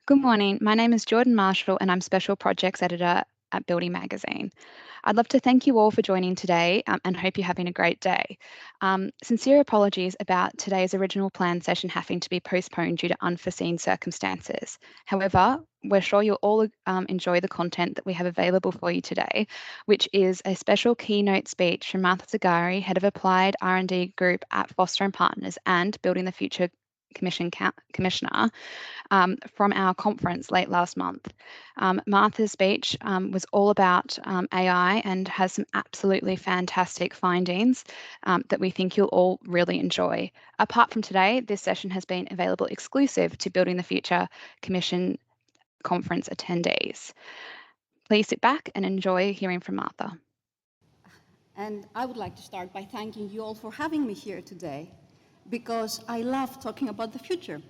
Good morning. My name is Jordan Marshall, and I'm Special Projects Editor at Building Magazine. I'd love to thank you all for joining today and hope you're having a great day. Sincere apologies about today's original planned session having to be postponed due to unforeseen circumstances. However, we're sure you'll all enjoy the content that we have available for you today, which is a special keynote speech from Martha Tsigkari, Head of Applied R&D Group at Foster & Partners and Building the Future Commissioner, from our conference late last month. Martha's speech was all about AI and has some absolutely fantastic findings that we think you'll all really enjoy. Apart from today, this session has been available exclusive to Building the Future Commission conference attendees. Please sit back and enjoy hearing from Martha. And I would like to start by thanking you all for having me here today, because I love talking about the future.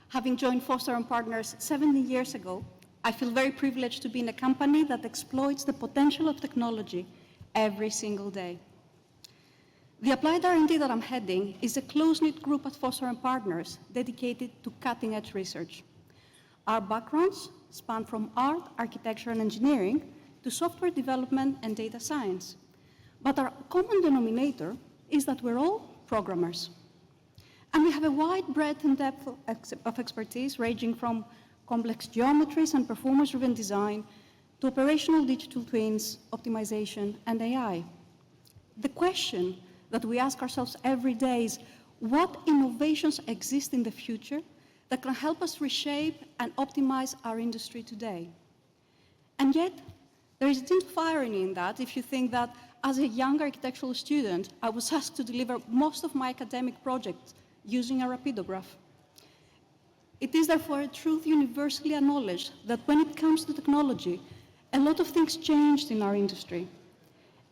Having joined Foster & Partners 17 years ago, I feel very privileged to be in a company that exploits the potential of technology every single day. The Applied R&D that I'm heading is a close-knit group at Foster & Partners dedicated to cutting-edge research. Our backgrounds span from art, architecture, and engineering to software development and data science. But our common denominator is that we're all programmers. And we have a wide breadth and depth of expertise, ranging from complex geometries and performance-driven design to operational digital twins, optimization, and AI. The question that we ask ourselves every day is, what innovations exist in the future that can help us reshape and optimize our industry today? And yet, there is a tint of irony in that if you think that as a young architectural student, I was asked to deliver most of my academic projects using a rapidograph. It is therefore a truth universally acknowledged that when it comes to technology, a lot of things changed in our industry.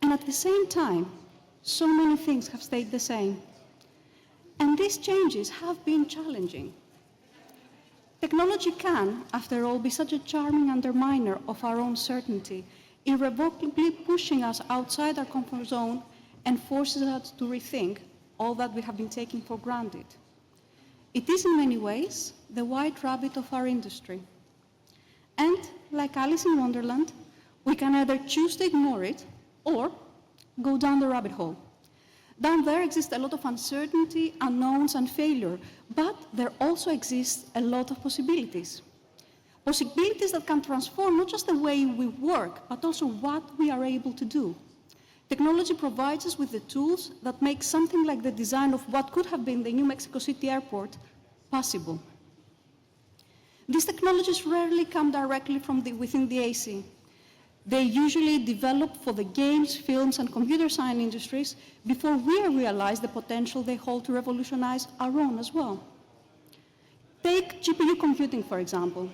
And at the same time, so many things have stayed the same. And these changes have been challenging. Technology can, after all, be such a charming underminer of our own certainty, irrevocably pushing us outside our comfort zone and forces us to rethink all that we have been taking for granted. It is in many ways the white rabbit of our industry. And like Alice in Wonderland, we can either choose to ignore it or go down the rabbit hole. Down there exists a lot of uncertainty, unknowns, and failure, but there also exists a lot of possibilities. Possibilities that can transform not just the way we work, but also what we are able to do. Technology provides us with the tools that make something like the design of what could have been the New Mexico City airport possible. These technologies rarely come directly from within the AC. They usually develop for the games, films, and computer science industries before we realize the potential they hold to revolutionize our own as well. Take GPU computing, for example.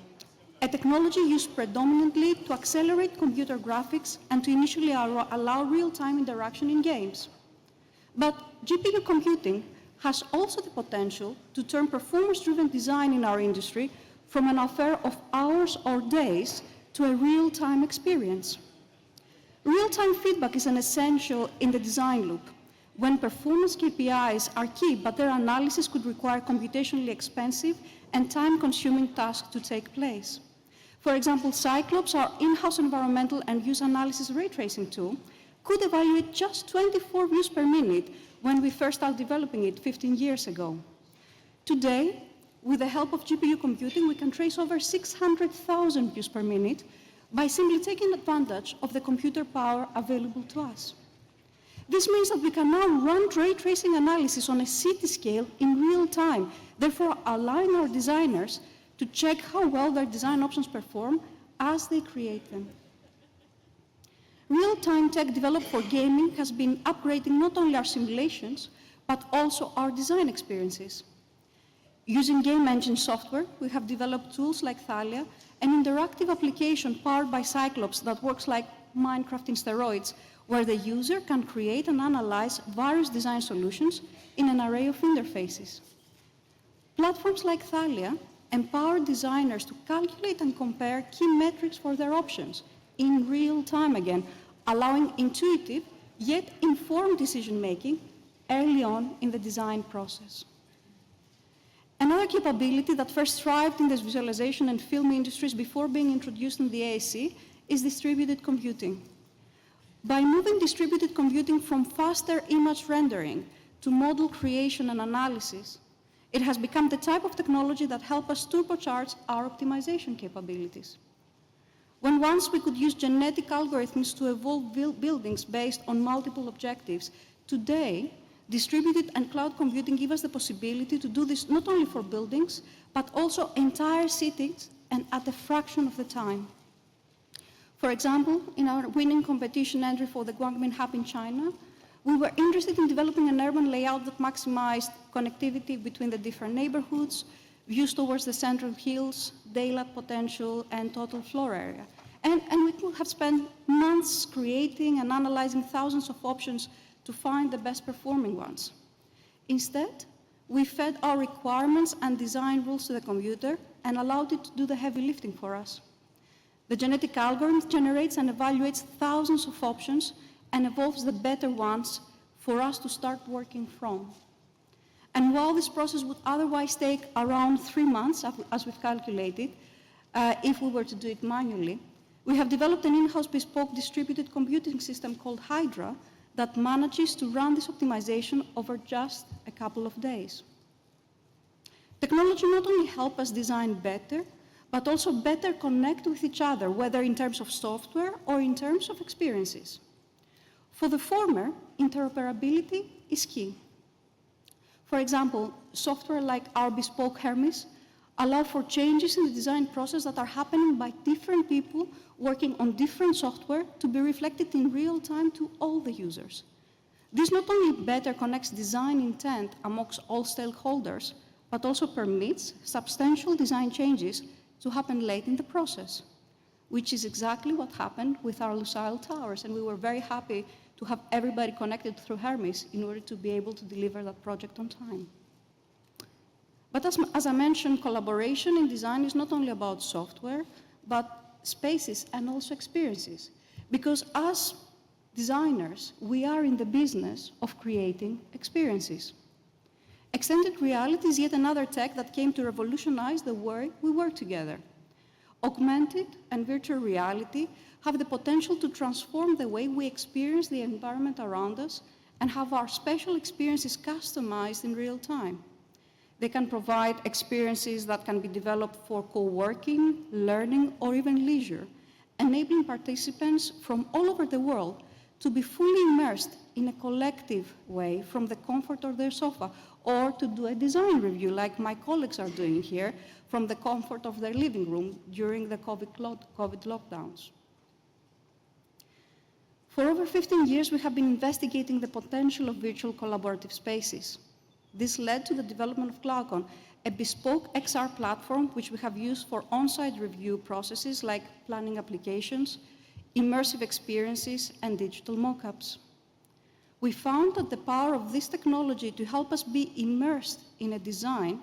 A technology used predominantly to accelerate computer graphics and to initially allow real-time interaction in games. But GPU computing has also the potential to turn performance-driven design in our industry from an affair of hours or days to a real-time experience. Real-time feedback is an essential in the design loop, when performance KPIs are key, but their analysis could require computationally expensive and time-consuming tasks to take place. For example, Cyclops, our in-house environmental and use analysis ray tracing tool, could evaluate just 24 views per minute when we first started developing it 15 years ago. Today, with the help of GPU computing, we can trace over 600,000 views per minute by simply taking advantage of the computer power available to us. This means that we can now run ray tracing analysis on a city scale in real time, therefore allowing our designers to check how well their design options perform as they create them. Real-time tech developed for gaming has been upgrading not only our simulations, but also our design experiences. Using game engine software, we have developed tools like Thalia, an interactive application powered by Cyclops that works like Minecraft in steroids, where the user can create and analyze various design solutions in an array of interfaces. Platforms like Thalia empower designers to calculate and compare key metrics for their options in real time again, allowing intuitive yet informed decision-making early on in the design process. Another Another capability that first thrived in the visualization and film industries before being introduced in the ASC is distributed computing. By moving distributed computing from faster image rendering to model creation and analysis, it has become the type of technology that helps us turbocharge our optimization capabilities. When once we could use genetic algorithms to evolve buildings based on multiple objectives, today, distributed and cloud computing give us the possibility to do this not only for buildings, but also entire cities and at a fraction of the time. For example, in our winning competition entry for the Guangming Hub in China, we were interested in developing an urban layout that maximized connectivity between the different neighborhoods, views towards the central hills, daylight potential, and total floor area. And we could have spent months creating and analyzing thousands of options to find the best performing ones. Instead, we fed our requirements and design rules to the computer and allowed it to do the heavy lifting for us. The genetic algorithm generates and evaluates thousands of options and evolves the better ones for us to start working from. And while this process would otherwise take around 3 months, as we've calculated, if we were to do it manually, we have developed an in-house bespoke distributed computing system called Hydra that manages to run this optimization over just a couple of days. Technology not only helps us design better, but also better connect with each other, whether in terms of software or in terms of experiences. For the former, interoperability is key. For example, software like our bespoke Hermes allow for changes in the design process that are happening by different people working on different software to be reflected in real time to all the users. This not only better connects design intent amongst all stakeholders, but also permits substantial design changes to happen late in the process, which is exactly what happened with our Lusail towers, and we were very happy to have everybody connected through Hermes in order to be able to deliver that project on time. But as I mentioned, collaboration in design is not only about software, but spaces and also experiences. Because as designers, we are in the business of creating experiences. Extended reality is yet another tech that came to revolutionize the way we work together. Augmented and virtual reality have the potential to transform the way we experience the environment around us and have our special experiences customized in real time. They can provide experiences that can be developed for co-working, learning, or even leisure, enabling participants from all over the world to be fully immersed in a collective way from the comfort of their sofa, or to do a design review like my colleagues are doing here from the comfort of their living room during the COVID lockdowns. For over 15 years, we have been investigating the potential of virtual collaborative spaces. This led to the development of Glaucon, a bespoke XR platform which we have used for on-site review processes like planning applications, immersive experiences, and digital mock-ups. We found that the power of this technology to help us be immersed in a design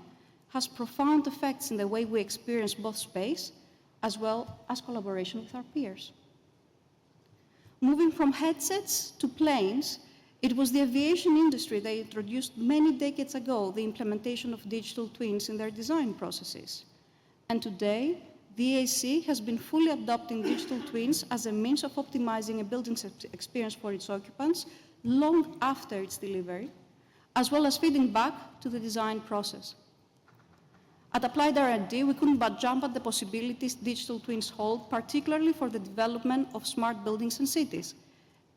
has profound effects in the way we experience both space as well as collaboration with our peers. Moving from headsets to planes, it was the aviation industry that introduced many decades ago the implementation of digital twins in their design processes. And today, the AAC has been fully adopting digital twins as a means of optimizing a building's experience for its occupants long after its delivery, as well as feeding back to the design process. At Applied R&D, we couldn't but jump at the possibilities digital twins hold, particularly for the development of smart buildings and cities.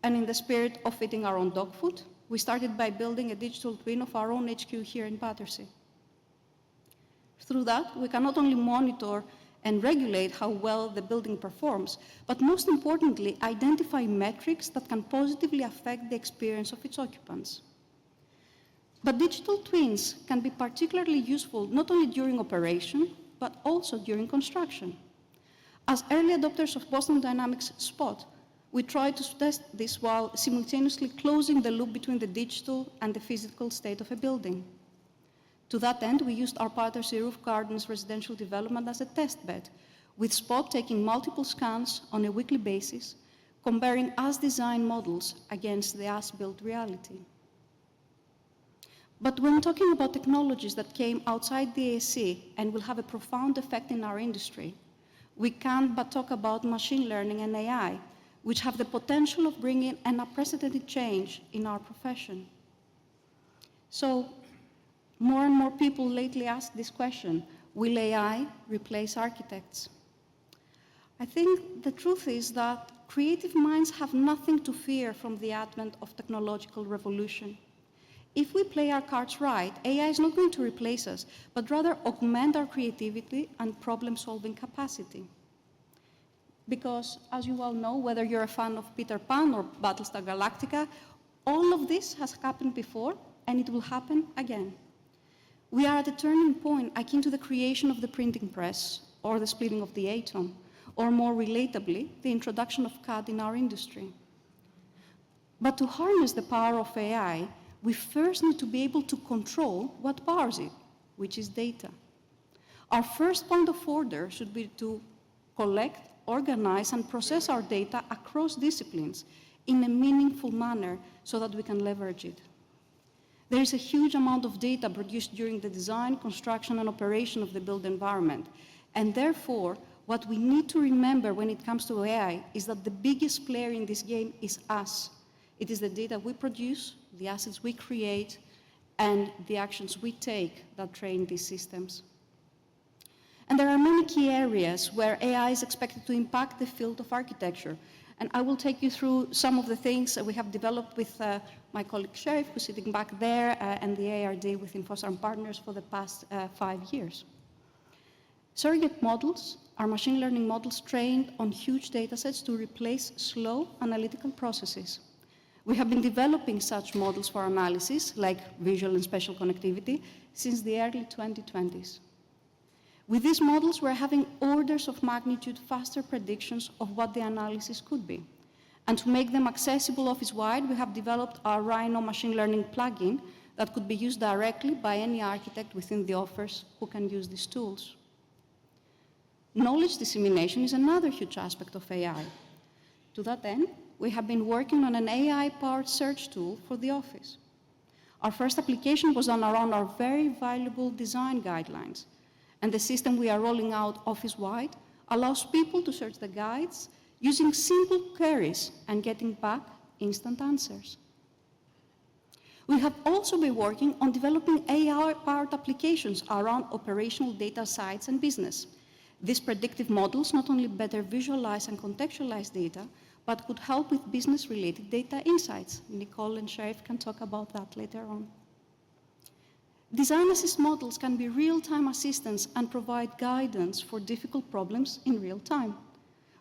And in the spirit of eating our own dog food, we started by building a digital twin of our own HQ here in Battersea. Through that, we can not only monitor and regulate how well the building performs, but most importantly, identify metrics that can positively affect the experience of its occupants. But digital twins can be particularly useful not only during operation, but also during construction. As early adopters of Boston Dynamics Spot, we tried to test this while simultaneously closing the loop between the digital and the physical state of a building. To that end, we used our Battersea Roof Gardens residential development as a test bed, with Spot taking multiple scans on a weekly basis, comparing as-designed models against the as-built reality. But when talking about technologies that came outside the ASC and will have a profound effect in our industry, we can't but talk about machine learning and AI, which have the potential of bringing an unprecedented change in our profession. So, more and more people lately ask this question: will AI replace architects? I think the truth is that creative minds have nothing to fear from the advent of technological revolution. If we play our cards right, AI is not going to replace us, but rather augment our creativity and problem-solving capacity. Because, as you all know, whether you're a fan of Peter Pan or Battlestar Galactica, all of this has happened before, and it will happen again. We are at a turning point akin to the creation of the printing press, or the splitting of the atom, or more relatably, the introduction of CAD in our industry. But to harness the power of AI, we first need to be able to control what powers it, which is data. Our first point of order should be to collect, organize, and process our data across disciplines in a meaningful manner so that we can leverage it. There is a huge amount of data produced during the design, construction, and operation of the built environment. And therefore, what we need to remember when it comes to AI is that the biggest player in this game is us. It is the data we produce, the assets we create, and the actions we take that train these systems. And there are many key areas where AI is expected to impact the field of architecture. And I will take you through some of the things that we have developed with my colleague Sheriff, who's sitting back there, and the ARD with Infosarm partners for the past 5 years. Surrogate models are machine learning models trained on huge data sets to replace slow analytical processes. We have been developing such models for analysis, like visual and spatial connectivity, since the early 2020s. With these models, we're having orders of magnitude faster predictions of what the analysis could be. And to make them accessible office-wide, we have developed our Rhino machine learning plugin that could be used directly by any architect within the office who can use these tools. Knowledge dissemination is another huge aspect of AI. To that end, we have been working on an AI-powered search tool for the office. Our first application was done around our very valuable design guidelines, and the system we are rolling out office-wide allows people to search the guides using simple queries and getting back instant answers. We have also been working on developing AI-powered applications around operational data sites and business. These predictive models not only better visualize and contextualize data, but could help with business-related data insights. Nicole and Sheriff can talk about that later on. Design assist models can be real-time assistants and provide guidance for difficult problems in real time.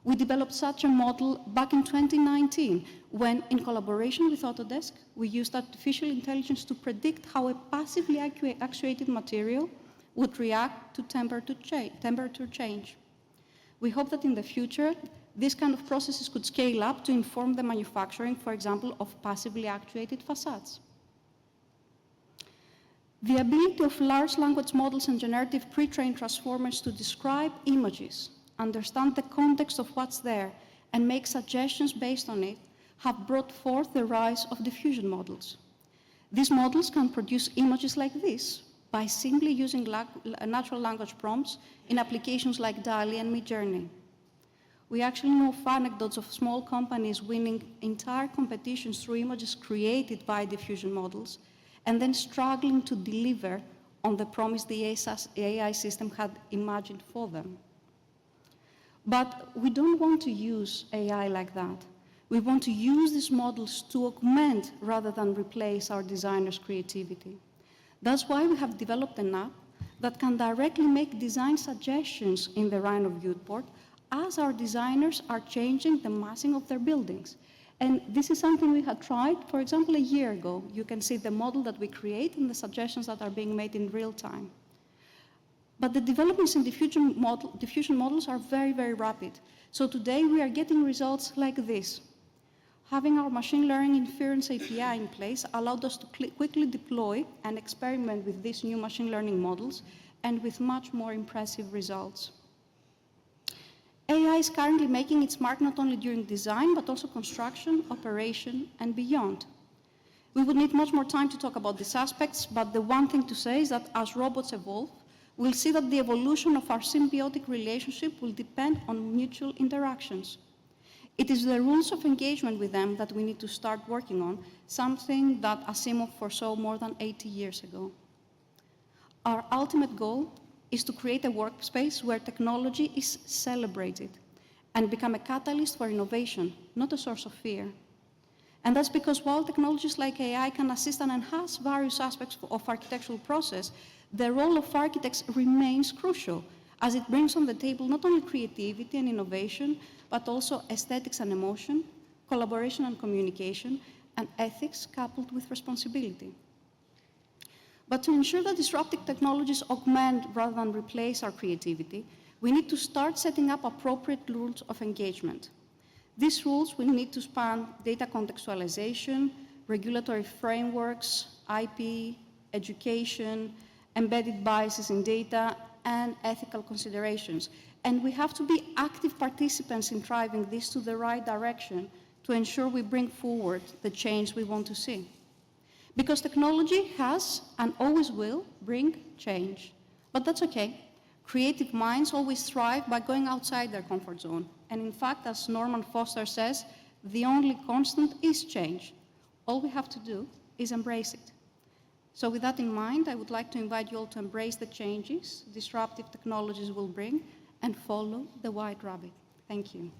We developed such a model back in 2019, when, in collaboration with Autodesk, we used artificial intelligence to predict how a passively actuated material would react to temperature change. We hope that in the future, these kind of processes could scale up to inform the manufacturing, for example, of passively actuated facades. The ability of large language models and generative pre-trained transformers to describe images, understand the context of what's there, and make suggestions based on it have brought forth the rise of diffusion models. These models can produce images like this by simply using natural language prompts in applications like DALL-E and Midjourney. We actually know of anecdotes of small companies winning entire competitions through images created by diffusion models and then struggling to deliver on the promise the AI system had imagined for them. But we don't want to use AI like that. We want to use these models to augment rather than replace our designers' creativity. That's why we have developed an app that can directly make design suggestions in the Rhino viewport as our designers are changing the massing of their buildings. And this is something we had tried, for example, a year ago. You can see the model that we create and the suggestions that are being made in real time. But the developments in diffusion models are very, very rapid. So today we are getting results like this. Having our machine learning inference API in place allowed us to quickly deploy and experiment with these new machine learning models and with much more impressive results. AI is currently making its mark not only during design, but also construction, operation, and beyond. We would need much more time to talk about these aspects, but the one thing to say is that as robots evolve, we'll see that the evolution of our symbiotic relationship will depend on mutual interactions. It is the rules of engagement with them that we need to start working on, something that Asimov foresaw more than 80 years ago. Our ultimate goal is to create a workspace where technology is celebrated and become a catalyst for innovation, not a source of fear. And that's because while technologies like AI can assist and enhance various aspects of architectural process, the role of architects remains crucial, as it brings on the table not only creativity and innovation, but also aesthetics and emotion, collaboration and communication, and ethics coupled with responsibility. But to ensure that disruptive technologies augment rather than replace our creativity, we need to start setting up appropriate rules of engagement. These rules will need to span data contextualization, regulatory frameworks, IP, education, embedded biases in data, and ethical considerations. And we have to be active participants in driving this to the right direction to ensure we bring forward the change we want to see. Because technology has and always will bring change. But that's okay. Creative minds always thrive by going outside their comfort zone. And in fact, as Norman Foster says, the only constant is change. All we have to do is embrace it. So with that in mind, I would like to invite you all to embrace the changes disruptive technologies will bring and follow the white rabbit. Thank you.